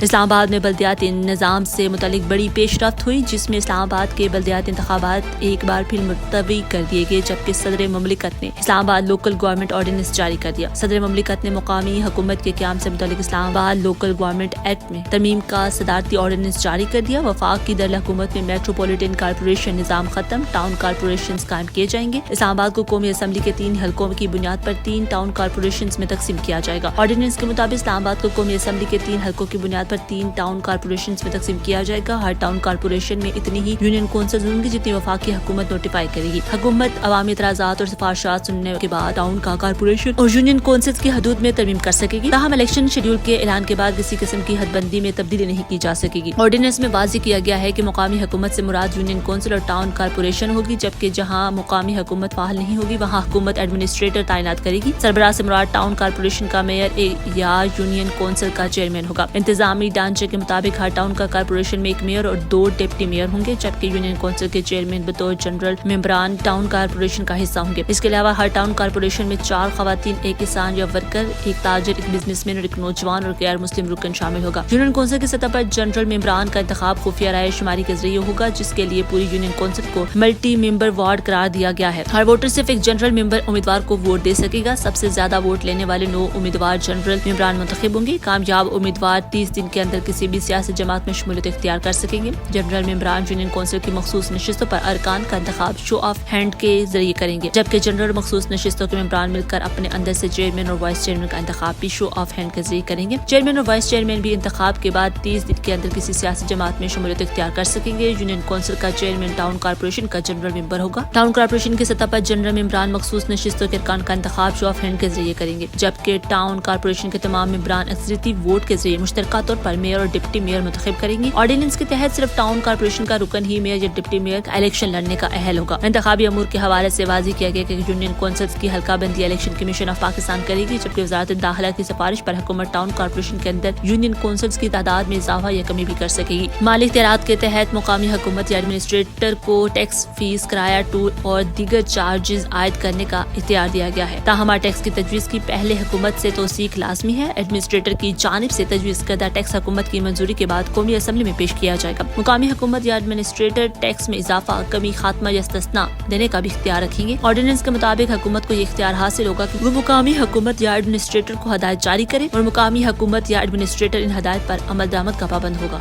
اسلام آباد میں بلدیاتی نظام سے متعلق بڑی پیش رفت ہوئی، جس میں اسلام آباد کے بلدیاتی انتخابات ایک بار پھر ملتوی کر دیے گئے، جبکہ صدر مملکت نے اسلام آباد لوکل گورنمنٹ آرڈیننس جاری کر دیا۔ صدر مملکت نے مقامی حکومت کے قیام سے متعلق اسلام آباد لوکل گورنمنٹ ایکٹ میں ترمیم کا صدارتی آرڈیننس جاری کر دیا۔ وفاق کی دارالحکومت میں میٹروپولیٹن کارپوریشن نظام ختم، ٹاؤن کارپوریشنز قائم کیے جائیں گے۔ اسلام آباد کو قومی اسمبلی کے 3 حلقوں کی بنیاد پر 3 ٹاؤن کارپوریشنز میں تقسیم کیا جائے گا۔ آرڈیننس کے مطابق اسلام آباد کو قومی اسمبلی کے 3 حلقوں کی بنیاد پر 3 ٹاؤن کارپوریشنز میں تقسیم کیا جائے گا۔ ہر ٹاؤن کارپوریشن میں اتنی ہی یونین کونسلز ہوں گی جتنی وفاقی حکومت نوٹیفائی کرے گی۔ حکومت عوامی اعتراضات اور سفارشات سننے کے بعد ٹاؤن کا کارپوریشن اور یونین کونسلز کی حدود میں ترمیم کر سکے گی۔ تاہم الیکشن شیڈول کے اعلان کے بعد کسی قسم کی حد بندی میں تبدیلی نہیں کی جا سکے گی۔ آرڈیننس میں واضح کیا گیا ہے کہ مقامی حکومت سے مراد یونین کونسل اور ٹاؤن کارپوریشن ہوگی، جبکہ جہاں مقامی حکومت فعال نہیں ہوگی وہاں حکومت ایڈمنسٹریٹر تعینات کرے گی۔ سربراہ سے مراد ٹاؤن کارپوریشن کا میئر یا یونین کونسل کا چیئرمین ہوگا۔ انتظامی ڈھانچے کے مطابق ہر ٹاؤن کا کارپوریشن میں 1 میئر اور 2 ڈپٹی میئر ہوں گے، جبکہ یونین کونسل کے چیئرمین بطور جنرل ممبران ٹاؤن کارپوریشن کا حصہ ہوں گے۔ اس کے علاوہ ہر ٹاؤن کارپوریشن میں 4 خواتین، 1 کسان یا ورکر، 1 تاجر، 1 بزنس مین اور 1 نوجوان اور غیر مسلم رکن شامل ہوگا۔ یونین کونسل کی سطح پر جنرل ممبران کا انتخاب خفیہ رائے شماری کے ذریعے ہوگا، جس کے لیے پوری یونین کونسل کو ملٹی ممبر وارڈ قرار دیا گیا ہے۔ ہر ووٹر صرف 1 جنرل ممبر امیدوار کو ووٹ دے سکے گا۔ سب سے زیادہ ووٹ لینے والے 9 امیدوار جنرل ممبران منتخب ہوں گے۔ کامیاب امیدوار 30 دن کے اندر کسی بھی سیاسی جماعت میں شمولیت اختیار کر سکیں گے۔ جنرل ممبران یونین کونسل کی مخصوص نشستوں پر ارکان کا انتخاب شو آف ہینڈ کے ذریعے کریں گے، جبکہ جنرل مخصوص نشستوں کے ممبران مل کر اپنے اندر سے چیئرمین اور وائس چیئرمین کا انتخاب بھی شو آف ہینڈ کے ذریعے کریں گے۔ چیئرمین اور وائس چیئرمین بھی انتخاب کے بعد 30 دن کے اندر کسی سیاسی جماعت میں شمولیت اختیار کر سکیں گے۔ یونین کونسل کا چیئرمین ٹاؤن کارپوریشن کا جنرل ممبر ہوگا۔ ٹاؤن کارپوریشن کی سطح پر جنرل ممبران مخصوص نشستوں کے ارکان کا انتخاب شو آف ہینڈ کے ذریعے کریں گے، جبکہ ٹاؤن کارپوریشن کے تمام ممبران اکثریتی ووٹ کے ذریعے مشترکہ طور پر میئر اور ڈپٹی میئر منتخب کریں گے۔ آرڈیننس کے تحت صرف ٹاؤن کارپوریشن کا رکن ہی میئر یا ڈپٹی میئر کا الیکشن لڑنے کا اہل ہوگا۔ انتخابی امور کے حوالے سے واضح کیا گیا کہ یونین کونسلز کی حلقہ بندی الیکشن کمیشن آف پاکستان کرے گی، جبکہ وزارت داخلہ کی سفارش پر حکومت ٹاؤن کارپوریشن کے اندر یونین کونسلز کی تعداد میں اضافہ یا کمی بھی کر سکے گی۔ مالی اختیارات کے تحت مقامی حکومت یا ایڈمنسٹریٹر کو ٹیکس، فیس، کرایہ، ٹول اور دیگر چارجز عائد کرنے کا اختیار دیا گیا ہے۔ تاہم ٹیکس کی تجویز کی پہلے حکومت سے توثیق لازمی ہے۔ ایڈمنسٹریٹر کی جانب سے تجویز کردہ ٹیکس حکومت کی منظوری کے بعد قومی اسمبلی میں پیش کیا جائے گا۔ مقامی حکومت یا ایڈمنسٹریٹر ٹیکس میں اضافہ، کمی، خاتمہ یا استثناء دینے کا بھی اختیار رکھیں گے۔ آرڈیننس کے مطابق حکومت کو یہ اختیار حاصل ہوگا کہ وہ مقامی حکومت یا ایڈمنسٹریٹر کو ہدایت جاری کرے، اور مقامی حکومت یا ایڈمنسٹریٹر ان ہدایت پر عمل درآمد کا پابند ہوگا۔